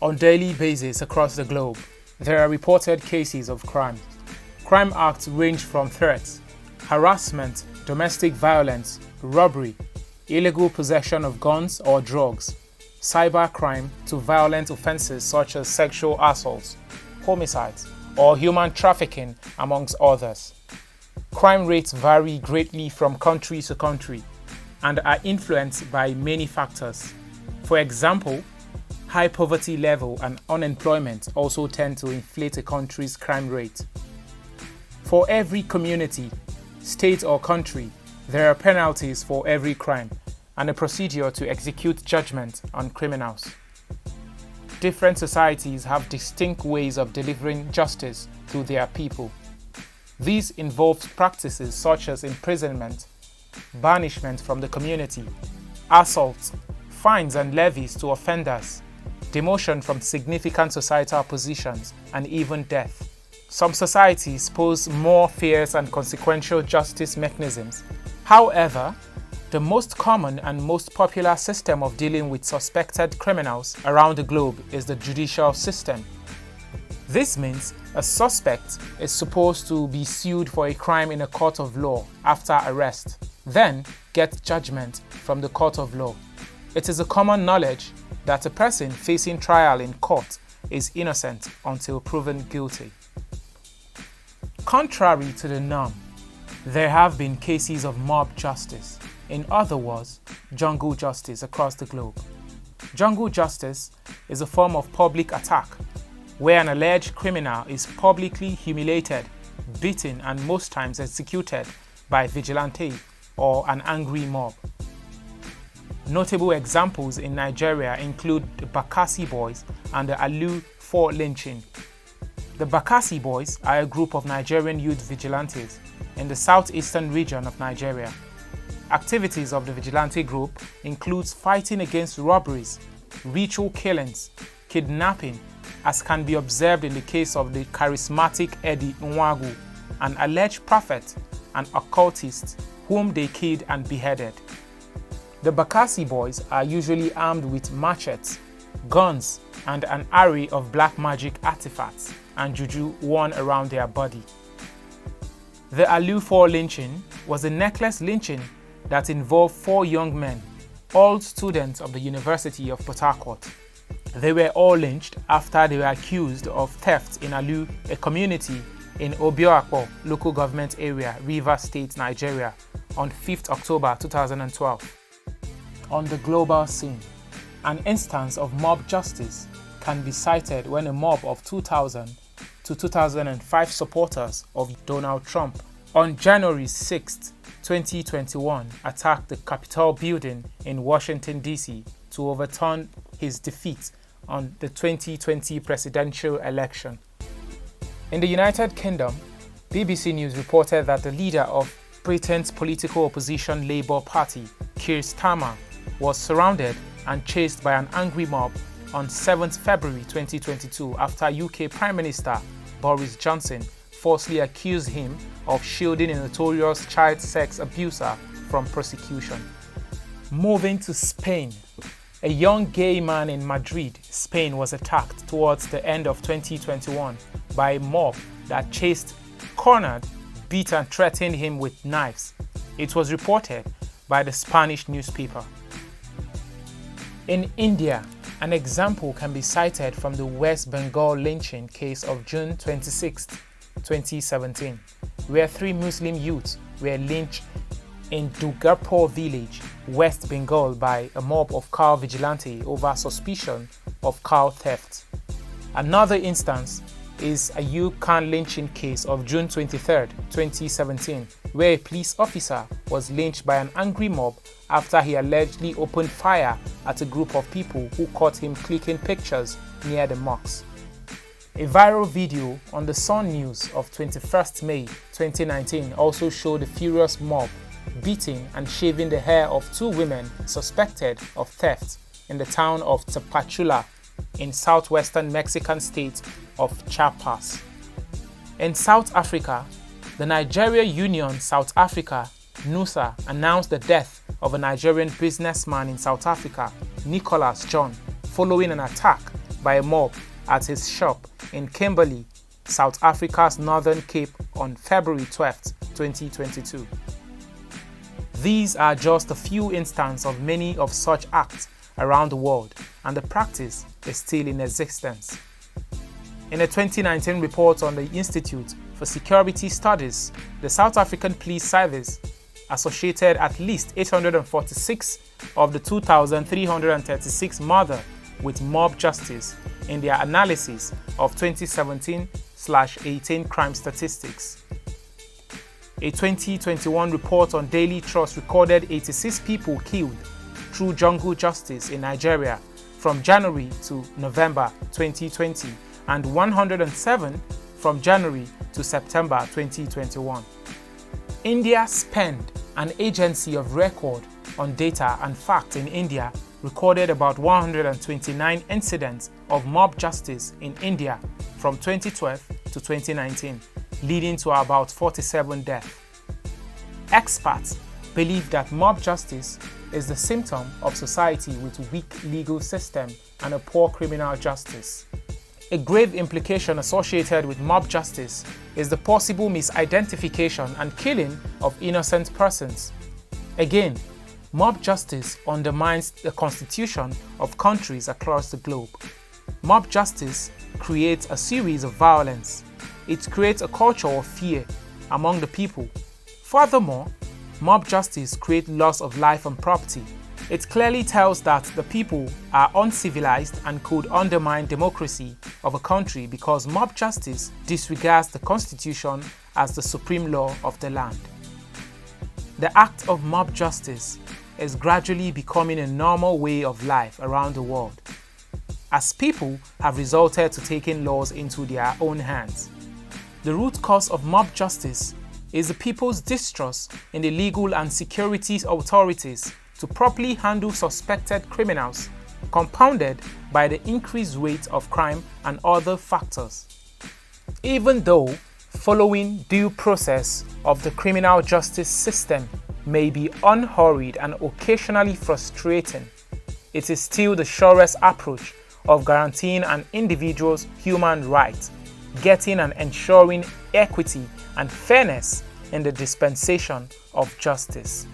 On a daily basis across the globe, there are reported cases of crime. Crime acts range from threats, harassment, domestic violence, robbery, illegal possession of guns or drugs, cybercrime to violent offenses such as sexual assaults, homicides, or human trafficking, amongst others. Crime rates vary greatly from country to country and are influenced by many factors. For example, high poverty level and unemployment also tend to inflate a country's crime rate. For every community, state or country, there are penalties for every crime and a procedure to execute judgment on criminals. Different societies have distinct ways of delivering justice to their people. These involve practices such as imprisonment, banishment from the community, assault, fines and levies to offenders, demotion from significant societal positions, and even death. Some societies pose more fierce and consequential justice mechanisms. However, the most common and most popular system of dealing with suspected criminals around the globe is the judicial system. This means a suspect is supposed to be sued for a crime in a court of law after arrest, then get judgment from the court of law. It is a common knowledge that a person facing trial in court is innocent until proven guilty. Contrary to the norm, there have been cases of mob justice, in other words, jungle justice across the globe. Jungle justice is a form of public attack where an alleged criminal is publicly humiliated, beaten, and most times executed by vigilante or an angry mob. Notable examples in Nigeria include the Bakassi Boys and the Alu 4 lynching. The Bakassi Boys are a group of Nigerian youth vigilantes in the southeastern region of Nigeria. Activities of the vigilante group includes fighting against robberies, ritual killings, kidnapping, as can be observed in the case of the charismatic Eddie Nwagu, an alleged prophet and occultist whom they killed and beheaded. The Bakassi Boys are usually armed with machetes, guns, and an array of black magic artifacts and juju worn around their body. The Alu 4 lynching was a necklace lynching that involved 4 young men, all students of the University of Port Harcourt. They were all lynched after they were accused of theft in Alu, a community in Obioakpo local government area, Rivers State, Nigeria, on 5th October 2012. On the global scene, an instance of mob justice can be cited when a mob of 2,000 to 2005 supporters of Donald Trump on January 6, 2021 attacked the Capitol building in Washington, D.C. to overturn his defeat on the 2020 presidential election. In the United Kingdom, BBC News reported that the leader of Britain's political opposition Labour Party, Keir Starmer, was surrounded and chased by an angry mob on 7th February 2022 after UK Prime Minister Boris Johnson falsely accused him of shielding a notorious child sex abuser from prosecution. Moving to Spain, a young gay man in Madrid, Spain was attacked towards the end of 2021 by a mob that chased, cornered, beat and threatened him with knives. It was reported by the Spanish newspaper. In India, an example can be cited from the West Bengal lynching case of June 26, 2017, where 3 Muslim youths were lynched in Dugarpur village, West Bengal by a mob of cow vigilante over suspicion of cow theft. Another instance is a Yukon lynching case of June 23, 2017, where a police officer was lynched by an angry mob after he allegedly opened fire at a group of people who caught him clicking pictures near the mosque. A viral video on the Sun News of 21st May 2019 also showed a furious mob beating and shaving the hair of 2 women suspected of theft in the town of Tapachula in southwestern Mexican state of Chiapas. In South Africa, the Nigeria Union South Africa, NUSA, announced the death of a Nigerian businessman in South Africa, Nicholas John, following an attack by a mob at his shop in Kimberley, South Africa's Northern Cape on February 12, 2022. These are just a few instances of many of such acts around the world, and the practice is still in existence. In a 2019 report on the Institute for Security Studies, the South African Police Service associated at least 846 of the 2,336 murder with mob justice in their analysis of 2017/18 crime statistics. A 2021 report on Daily Trust recorded 86 people killed through jungle justice in Nigeria from January to November 2020 and 107 from January to September 2021. India Spend, an agency of record on data and fact in India, recorded about 129 incidents of mob justice in India from 2012 to 2019, leading to about 47 deaths. Experts believe that mob justice is the symptom of society with weak legal system and a poor criminal justice. A grave implication associated with mob justice is the possible misidentification and killing of innocent persons. Again, mob justice undermines the constitution of countries across the globe. Mob justice creates a series of violence. It creates a culture of fear among the people. Furthermore, mob justice creates loss of life and property. It clearly tells that the people are uncivilized and could undermine democracy of a country because mob justice disregards the constitution as the supreme law of the land. The act of mob justice is gradually becoming a normal way of life around the world, as people have resorted to taking laws into their own hands. The root cause of mob justice is the people's distrust in the legal and security authorities to properly handle suspected criminals, compounded by the increased rate of crime and other factors. Even though following due process of the criminal justice system may be unhurried and occasionally frustrating, it is still the surest approach of guaranteeing an individual's human rights, getting and ensuring equity and fairness in the dispensation of justice.